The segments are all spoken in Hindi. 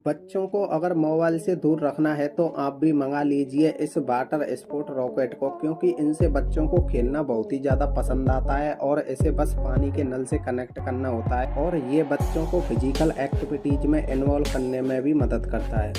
बच्चों को अगर मोबाइल से दूर रखना है तो आप भी मंगा लीजिए इस वाटर स्पोर्ट रॉकेट को, क्योंकि इनसे बच्चों को खेलना बहुत ही ज़्यादा पसंद आता है और इसे बस पानी के नल से कनेक्ट करना होता है और ये बच्चों को फिजिकल एक्टिविटीज में इन्वॉल्व करने में भी मदद करता है।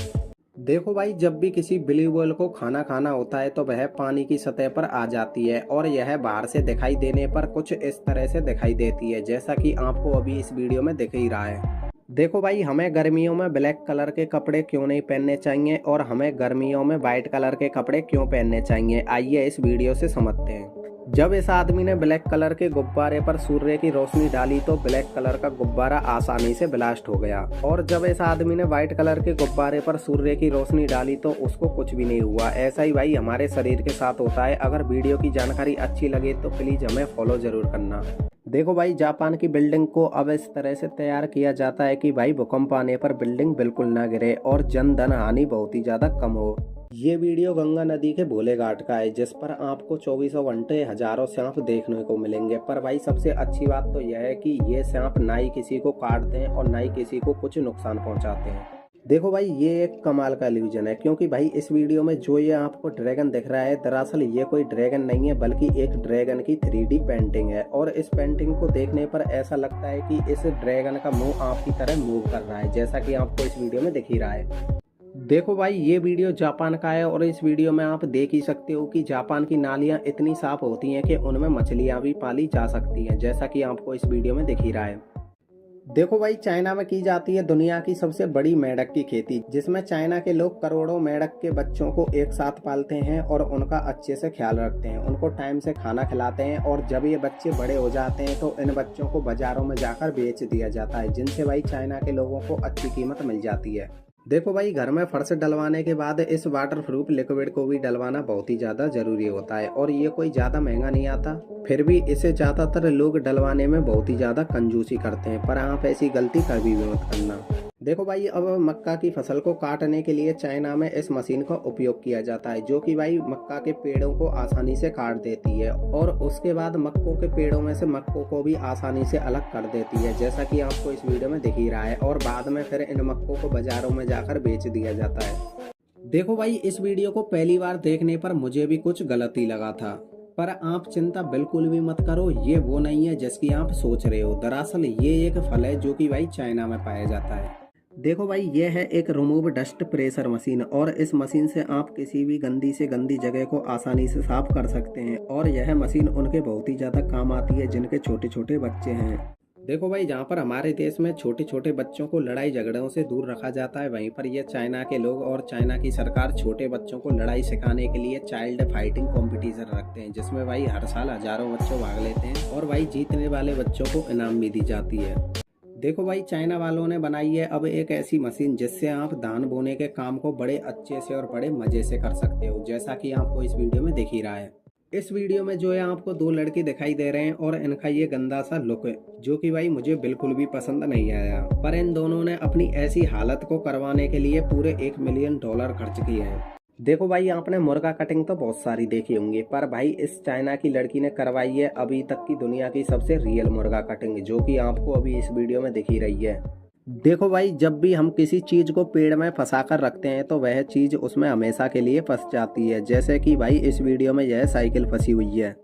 देखो भाई, जब भी किसी ब्लू व्हेल को खाना खाना होता है तो वह पानी की सतह पर आ जाती है और यह बाहर से दिखाई देने पर कुछ इस तरह से दिखाई देती है, जैसा कि आपको अभी इस वीडियो में दिख ही रहा है। देखो भाई, हमें गर्मियों में ब्लैक कलर के कपड़े क्यों नहीं पहनने चाहिए और हमें गर्मियों में वाइट कलर के कपड़े क्यों पहनने चाहिए, आइए इस वीडियो से समझते हैं। जब इस आदमी ने ब्लैक कलर के गुब्बारे पर सूर्य की रोशनी डाली तो ब्लैक कलर का गुब्बारा आसानी से ब्लास्ट हो गया, और जब इस आदमी ने व्हाइट कलर के गुब्बारे पर सूर्य की रोशनी डाली तो उसको कुछ भी नहीं हुआ। ऐसा ही भाई हमारे शरीर के साथ होता है। अगर वीडियो की जानकारी अच्छी लगे तो प्लीज हमें फॉलो जरूर करना। देखो भाई, जापान की बिल्डिंग को अब इस तरह से तैयार किया जाता है कि भाई भूकंप आने पर बिल्डिंग बिल्कुल ना गिरे और जन धन हानि बहुत ही ज्यादा कम हो। ये वीडियो गंगा नदी के भोले घाट का है, जिस पर आपको 24 घंटे हजारों सांप देखने को मिलेंगे। पर भाई सबसे अच्छी बात तो यह है कि ये सांप ना ही किसी को काटते हैं और ना ही किसी को कुछ नुकसान पहुंचाते हैं। देखो भाई, ये एक कमाल का इल्यूजन है, क्योंकि भाई इस वीडियो में जो ये आपको ड्रैगन दिख रहा है, दरअसल ये कोई ड्रैगन नहीं है बल्कि एक ड्रैगन की 3D पेंटिंग है। और इस पेंटिंग को देखने पर ऐसा लगता है कि इस ड्रैगन का मुंह आपकी तरह मूव कर रहा है, जैसा कि आपको इस वीडियो में दिख ही रहा है। देखो भाई, ये वीडियो जापान का है और इस वीडियो में आप देख ही सकते हो कि जापान की नालियां इतनी साफ होती हैं कि उनमें मछलियां भी पाली जा सकती हैं, जैसा कि आपको इस वीडियो में दिख ही रहा है। देखो भाई, चाइना में की जाती है दुनिया की सबसे बड़ी मेंढक की खेती, जिसमें चाइना के लोग करोड़ों मेंढक के बच्चों को एक साथ पालते हैं और उनका अच्छे से ख्याल रखते हैं, उनको टाइम से खाना खिलाते हैं और जब ये बच्चे बड़े हो जाते हैं तो इन बच्चों को बाजारों में जाकर बेच दिया जाता है, जिनसे भाई चाइना के लोगों को अच्छी कीमत मिल जाती है। देखो भाई, घर में फर्श डलवाने के बाद इस वाटर प्रूफ लिक्विड को भी डलवाना बहुत ही ज्यादा जरूरी होता है और ये कोई ज्यादा महंगा नहीं आता, फिर भी इसे ज्यादातर लोग डलवाने में बहुत ही ज्यादा कंजूसी करते हैं, पर आप ऐसी गलती कभी भी मत करना। देखो भाई, अब मक्का की फसल को काटने के लिए चाइना में इस मशीन का उपयोग किया जाता है, जो कि भाई मक्का के पेड़ों को आसानी से काट देती है और उसके बाद मक्कों के पेड़ों में से मक्कों को भी आसानी से अलग कर देती है, जैसा कि आपको इस वीडियो में दिख ही रहा है। और बाद में फिर इन मक्कों को बाजारों में जाकर बेच दिया जाता है। देखो भाई, इस वीडियो को पहली बार देखने पर मुझे भी कुछ गलत ही लगा था, पर आप चिंता बिल्कुल भी मत करो, ये वो नहीं है जिसकी आप सोच रहे हो। दरअसल ये एक फल है जो कि भाई चाइना में पाया जाता है। देखो भाई, ये है एक रिमूव डस्ट प्रेशर मशीन और इस मशीन से आप किसी भी गंदी से गंदी जगह को आसानी से साफ कर सकते हैं और यह मशीन उनके बहुत ही ज़्यादा काम आती है जिनके छोटे छोटे बच्चे हैं। देखो भाई, जहाँ पर हमारे देश में छोटे छोटे बच्चों को लड़ाई झगड़ों से दूर रखा जाता है, वहीं पर ये चाइना के लोग और चाइना की सरकार छोटे बच्चों को लड़ाई सिखाने के लिए चाइल्ड फाइटिंग कंपटीशन रखते हैं, जिसमें भाई हर साल हजारों बच्चों भाग लेते हैं और भाई जीतने वाले बच्चों को इनाम भी दी जाती है। देखो भाई, चाइना वालों ने बनाई है अब एक ऐसी मशीन जिससे आप धान बोने के काम को बड़े अच्छे से और बड़े मजे से कर सकते हो, जैसा कि आपको इस वीडियो में दिख ही रहा है। इस वीडियो में जो है आपको दो लड़के दिखाई दे रहे हैं और इनका ये गंदा सा लुक है, जो कि भाई मुझे बिल्कुल भी पसंद नहीं आया, पर इन दोनों ने अपनी ऐसी हालत को करवाने के लिए पूरे $1 मिलियन खर्च किए हैं। देखो भाई, आपने मुर्गा कटिंग तो बहुत सारी देखी होंगी, पर भाई इस चाइना की लड़की ने करवाई है अभी तक की दुनिया की सबसे रियल मुर्गा कटिंग, जो कि आपको अभी इस वीडियो में दिख ही रही है। देखो भाई, जब भी हम किसी चीज को पेड़ में फंसा कर रखते हैं तो वह चीज उसमें हमेशा के लिए फंस जाती है, जैसे कि भाई इस वीडियो में यह साइकिल फंसी हुई है।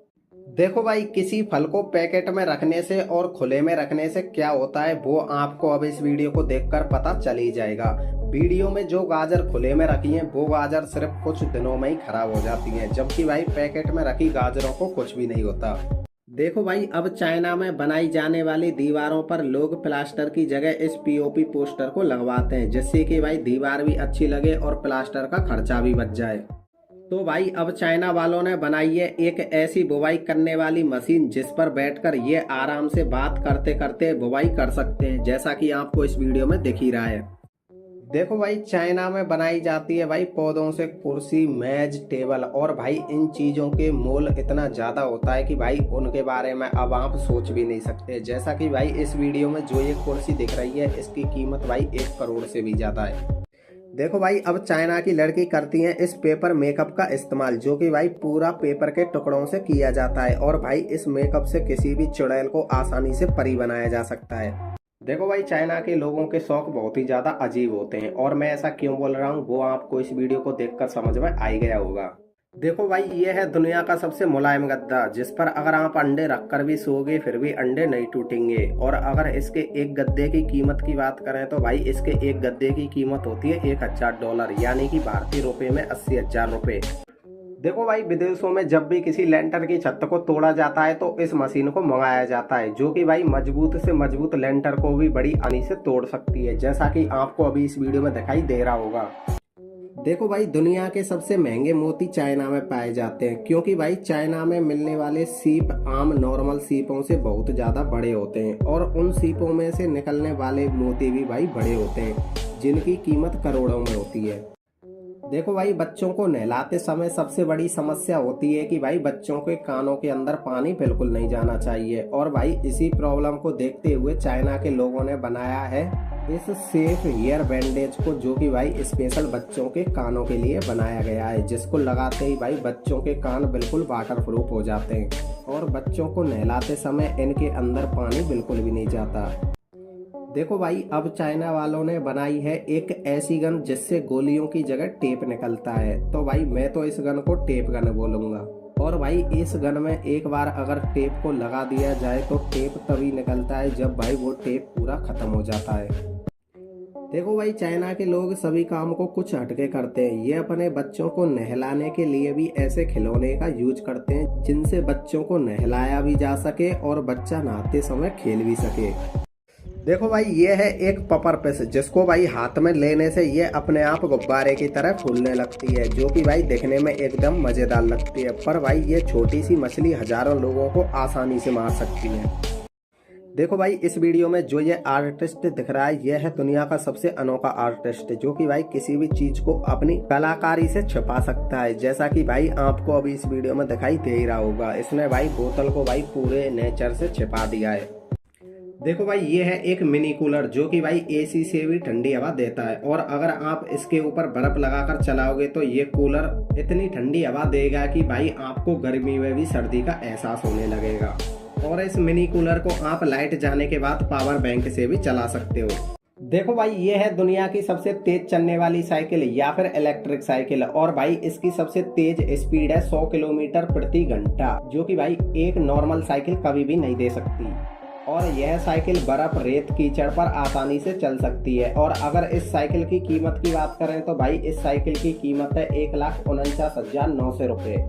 देखो भाई, किसी फल को पैकेट में रखने से और खुले में रखने से क्या होता है वो आपको अब इस वीडियो को देखकर पता चल ही जाएगा। वीडियो में जो गाजर खुले में रखी है वो गाजर सिर्फ कुछ दिनों में ही खराब हो जाती है, जबकि भाई पैकेट में रखी गाजरों को कुछ भी नहीं होता। देखो भाई, अब चाइना में बनाई जाने वाली दीवारों पर लोग प्लास्टर की जगह इस पीओपी पोस्टर को लगवाते हैं, जिससे कि भाई दीवार भी अच्छी लगे और प्लास्टर का खर्चा भी बच जाए। तो भाई अब चाइना वालों ने बनाई है एक ऐसी बुवाई करने वाली मशीन जिस पर बैठकर ये आराम से बात करते करते बुवाई कर सकते हैं, जैसा कि आपको इस वीडियो में दिख ही रहा है। देखो भाई, चाइना में बनाई जाती है भाई पौधों से कुर्सी, मेज, टेबल, और भाई इन चीजों के मोल इतना ज्यादा होता है कि भाई उनके बारे में अब आप सोच भी नहीं सकते। जैसा कि भाई इस वीडियो में जो ये कुर्सी दिख रही है, इसकी कीमत भाई 1 करोड़ से भी ज्यादा है। देखो भाई, अब चाइना की लड़की करती है इस पेपर मेकअप का इस्तेमाल, जो कि भाई पूरा पेपर के टुकड़ों से किया जाता है और भाई इस मेकअप से किसी भी चुड़ैल को आसानी से परी बनाया जा सकता है। देखो भाई, चाइना के लोगों के शौक बहुत ही ज्यादा अजीब होते हैं और मैं ऐसा क्यों बोल रहा हूँ वो आपको इस वीडियो को देखकर समझ में आ ही गया होगा। देखो भाई, ये है दुनिया का सबसे मुलायम गद्दा जिस पर अगर आप अंडे रखकर भी सोओगे फिर भी अंडे नहीं टूटेंगे। और अगर इसके एक गद्दे की कीमत की बात करें तो भाई इसके एक गद्दे की कीमत होती है $1000, यानी कि भारतीय रुपए में 80,000 रुपए। देखो भाई, विदेशों में जब भी किसी लेंटर की छत को तोड़ा जाता है तो इस मशीन को मंगाया जाता है, जो कि भाई मजबूत से मजबूत लेंटर को भी बड़ी आसानी से तोड़ सकती है, जैसा कि आपको अभी इस वीडियो में दिखाई दे रहा होगा। देखो भाई, दुनिया के सबसे महंगे मोती चाइना में पाए जाते हैं, क्योंकि भाई चाइना में मिलने वाले सीप आम नॉर्मल सीपों से बहुत ज्यादा बड़े होते हैं और उन सीपों में से निकलने वाले मोती भी भाई बड़े होते हैं, जिनकी कीमत करोड़ों में होती है। देखो भाई, बच्चों को नहलाते समय सबसे बड़ी समस्या होती है कि भाई बच्चों के कानों के अंदर पानी बिल्कुल नहीं जाना चाहिए, और भाई इसी प्रॉब्लम को देखते हुए चाइना के लोगों ने बनाया है इस सेफ ईयर बैंडेज को, जो कि भाई स्पेशल बच्चों के कानों के लिए बनाया गया है, जिसको लगाते ही भाई बच्चों के कान बिल्कुल वाटर प्रूफ हो जाते हैं और बच्चों को नहलाते समय इनके अंदर पानी बिल्कुल भी नहीं जाता। देखो भाई, अब चाइना वालों ने बनाई है एक ऐसी गन जिससे गोलियों की जगह टेप निकलता है, तो भाई मैं तो इस गन को टेप गन बोलूंगा। और भाई इस गन में एक बार अगर टेप को लगा दिया जाए तो टेप तभी निकलता है जब भाई वो टेप पूरा खत्म हो जाता है। देखो भाई, चाइना के लोग सभी काम को कुछ हटके करते हैं। ये अपने बच्चों को नहलाने के लिए भी ऐसे खिलौने का यूज करते हैं जिनसे बच्चों को नहलाया भी जा सके और बच्चा नहाते समय खेल भी सके। देखो भाई, ये है एक पपर फिश, जिसको भाई हाथ में लेने से ये अपने आप गुब्बारे की तरह फूलने लगती है, जो कि भाई दिखने में एकदम मजेदार लगती है। पर भाई ये छोटी सी मछली हजारों लोगों को आसानी से मार सकती है। देखो भाई, इस वीडियो में जो ये आर्टिस्ट दिख रहा है ये है दुनिया का सबसे अनोखा आर्टिस्ट, जो कि भाई किसी भी चीज को अपनी कलाकारी से छुपा सकता है, जैसा कि भाई आपको अभी इस वीडियो में दिखाई दे ही रहा होगा। इसने भाई बोतल को भाई पूरे नेचर से छिपा दिया है। देखो भाई, ये है एक मिनी कूलर, जो कि भाई एसी से भी ठंडी हवा देता है, और अगर आप इसके ऊपर बर्फ लगाकर चलाओगे तो ये कूलर इतनी ठंडी हवा देगा कि भाई आपको गर्मी में भी सर्दी का एहसास होने लगेगा। और इस मिनी कूलर को आप लाइट जाने के बाद पावर बैंक से भी चला सकते हो। देखो भाई, ये है दुनिया की सबसे तेज चलने वाली साइकिल या फिर इलेक्ट्रिक साइकिल, और भाई इसकी सबसे तेज स्पीड है 100 किलोमीटर प्रति घंटा, जो कि भाई एक नॉर्मल साइकिल कभी भी नहीं दे सकती। और यह साइकिल बर्फ रेत कीचड़ पर आसानी से चल सकती है। और अगर इस साइकिल की कीमत की बात करें तो भाई इस साइकिल की कीमत है 1,49,900 रुपये।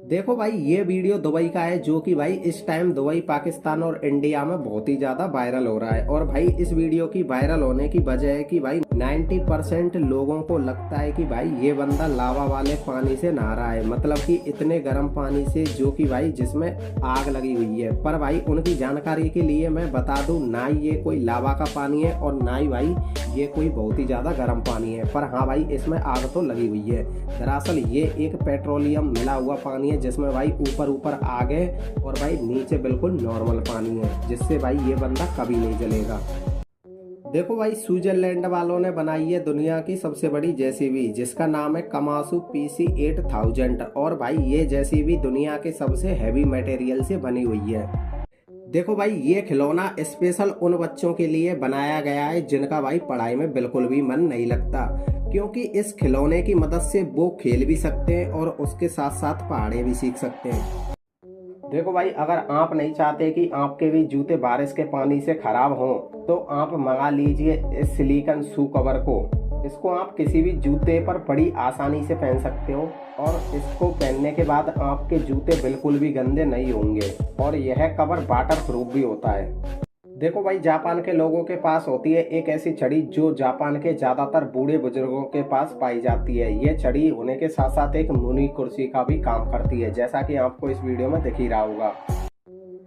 देखो भाई, ये वीडियो दुबई का है, जो कि भाई इस टाइम दुबई, पाकिस्तान और इंडिया में बहुत ही ज्यादा वायरल हो रहा है। और भाई इस वीडियो की वायरल होने की वजह है कि भाई 90% लोगों को लगता है कि भाई ये बंदा लावा वाले पानी से नहा रहा है, मतलब कि इतने गर्म पानी से, जो कि भाई जिसमें आग लगी हुई है। पर भाई उनकी जानकारी के लिए मैं बता दूं, ना ही ये कोई लावा का पानी है और ना ही भाई ये कोई बहुत ही ज्यादा गर्म पानी है। पर हाँ भाई, इसमें आग तो लगी हुई है। दरअसल ये एक पेट्रोलियम मिला हुआ पानी है, जिसमें भाई ऊपर आग है और भाई नीचे बिल्कुल नॉर्मल पानी है, जिससे भाई ये बंदा कभी नहीं जलेगा। देखो भाई, स्विट्जरलैंड वालों ने बनाई है दुनिया की सबसे बड़ी जेसीबी, जिसका नाम है कमासू PC 8000, और भाई ये जेसीबी दुनिया के सबसे हैवी मटेरियल से बनी हुई है। देखो भाई, ये खिलौना स्पेशल उन बच्चों के लिए बनाया गया है जिनका भाई पढ़ाई में बिल्कुल भी मन नहीं लगता, क्योंकि इस खिलौने की मदद से वो खेल भी सकते हैं और उसके साथ साथ पहाड़े भी सीख सकते हैं। देखो भाई, अगर आप नहीं चाहते कि आपके भी जूते बारिश के पानी से खराब हों तो आप मंगा लीजिए इस सिलिकॉन शू कवर को। इसको आप किसी भी जूते पर बड़ी आसानी से पहन सकते हो और इसको पहनने के बाद आपके जूते बिल्कुल भी गंदे नहीं होंगे, और यह कवर वाटर प्रूफ भी होता है। देखो भाई, जापान के लोगों के पास होती है एक ऐसी छड़ी जो जापान के ज्यादातर बूढ़े बुजुर्गों के पास पाई जाती है। ये छड़ी होने के साथ साथ एक मुनि कुर्सी का भी काम करती है, जैसा कि आपको इस वीडियो में दिख ही रहा होगा।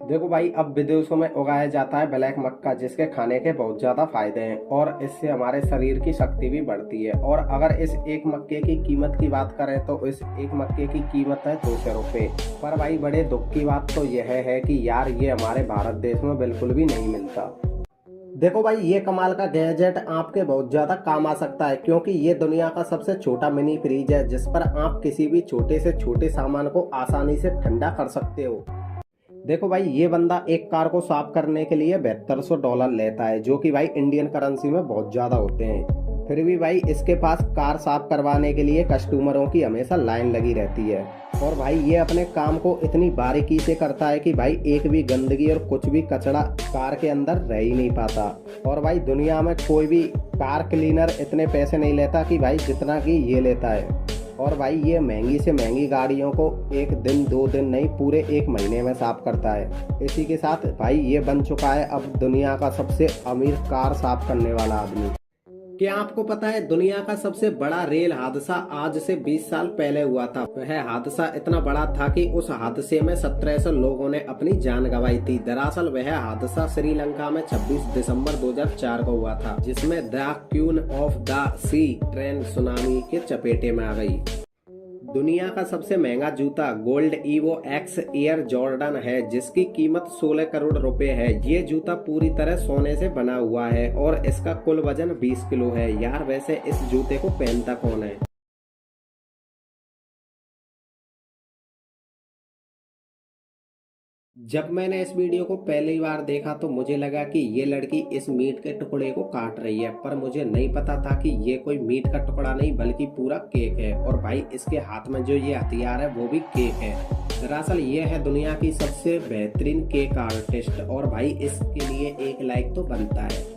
देखो भाई, अब विदेशों में उगाया जाता है ब्लैक मक्का, जिसके खाने के बहुत ज्यादा फायदे हैं और इससे हमारे शरीर की शक्ति भी बढ़ती है। और अगर इस एक मक्के की कीमत की बात करें तो इस एक मक्के की कीमत है 200 रुपये। पर भाई बड़े दुख की बात तो यह है कि यार ये हमारे भारत देश में बिल्कुल भी नहीं मिलता। देखो भाई, ये कमाल का गैजेट आपके बहुत ज्यादा काम आ सकता है, क्योंकि ये दुनिया का सबसे छोटा मिनी फ्रिज है, जिस पर आप किसी भी छोटे से छोटे सामान को आसानी से ठंडा कर सकते हो। देखो भाई, ये बंदा एक कार को साफ करने के लिए $7200 लेता है, जो कि भाई इंडियन करेंसी में बहुत ज्यादा होते हैं। फिर भी भाई इसके पास कार साफ करवाने के लिए कस्टमरों की हमेशा लाइन लगी रहती है। और भाई ये अपने काम को इतनी बारीकी से करता है कि भाई एक भी गंदगी और कुछ भी कचरा कार के अंदर रह ही नहीं पाता। और भाई दुनिया में कोई भी कार क्लीनर इतने पैसे नहीं लेता कि भाई जितना कि ये लेता है। और भाई ये महंगी से महंगी गाड़ियों को एक दिन 2 दिन नहीं, पूरे 1 महीने में साफ करता है। इसी के साथ भाई ये बन चुका है अब दुनिया का सबसे अमीर कार साफ करने वाला आदमी। क्या आपको पता है दुनिया का सबसे बड़ा रेल हादसा आज से 20 साल पहले हुआ था। वह हादसा इतना बड़ा था कि उस हादसे में 1700 लोगों ने अपनी जान गंवाई थी। दरअसल वह हादसा श्रीलंका में 26 दिसंबर 2004 को हुआ था, जिसमें the queen of the sea train tsunami के चपेटे में आ गई। दुनिया का सबसे महंगा जूता गोल्ड इवो एक्स एयर जॉर्डन है, जिसकी कीमत 16 करोड़ रुपए है। ये जूता पूरी तरह सोने से बना हुआ है और इसका कुल वजन 20 किलो है। यार वैसे इस जूते को पहनता कौन है? जब मैंने इस वीडियो को पहली बार देखा तो मुझे लगा कि ये लड़की इस मीट के टुकड़े को काट रही है, पर मुझे नहीं पता था कि ये कोई मीट का टुकड़ा नहीं बल्कि पूरा केक है। और भाई इसके हाथ में जो ये हथियार है वो भी केक है। दरअसल ये है दुनिया की सबसे बेहतरीन केक आर्टिस्ट, और भाई इसके लिए 1 लाइक तो बनता है।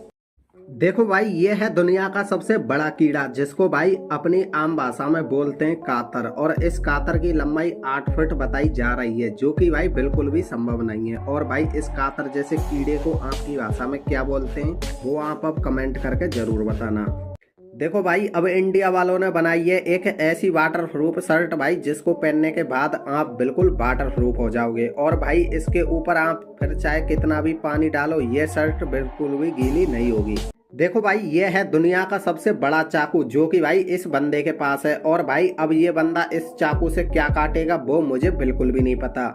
देखो भाई, ये है दुनिया का सबसे बड़ा कीड़ा, जिसको भाई अपनी आम भाषा में बोलते हैं कातर। और इस कातर की लंबाई 8 फीट बताई जा रही है, जो कि भाई बिल्कुल भी संभव नहीं है। और भाई इस कातर जैसे कीड़े को आपकी भाषा में क्या बोलते हैं वो आप अब कमेंट करके जरूर बताना। देखो भाई, अब इंडिया वालों ने बनाई है एक ऐसी वाटर प्रूफ शर्ट भाई, जिसको पहनने के बाद आप बिल्कुल वाटर प्रूफ हो जाओगे। और भाई इसके ऊपर आप फिर चाहे कितना भी पानी डालो, ये शर्ट बिल्कुल भी गीली नहीं होगी। देखो भाई, ये है दुनिया का सबसे बड़ा चाकू, जो कि भाई इस बंदे के पास है। और भाई अब ये बंदा इस चाकू से क्या काटेगा वो मुझे बिल्कुल भी नहीं पता।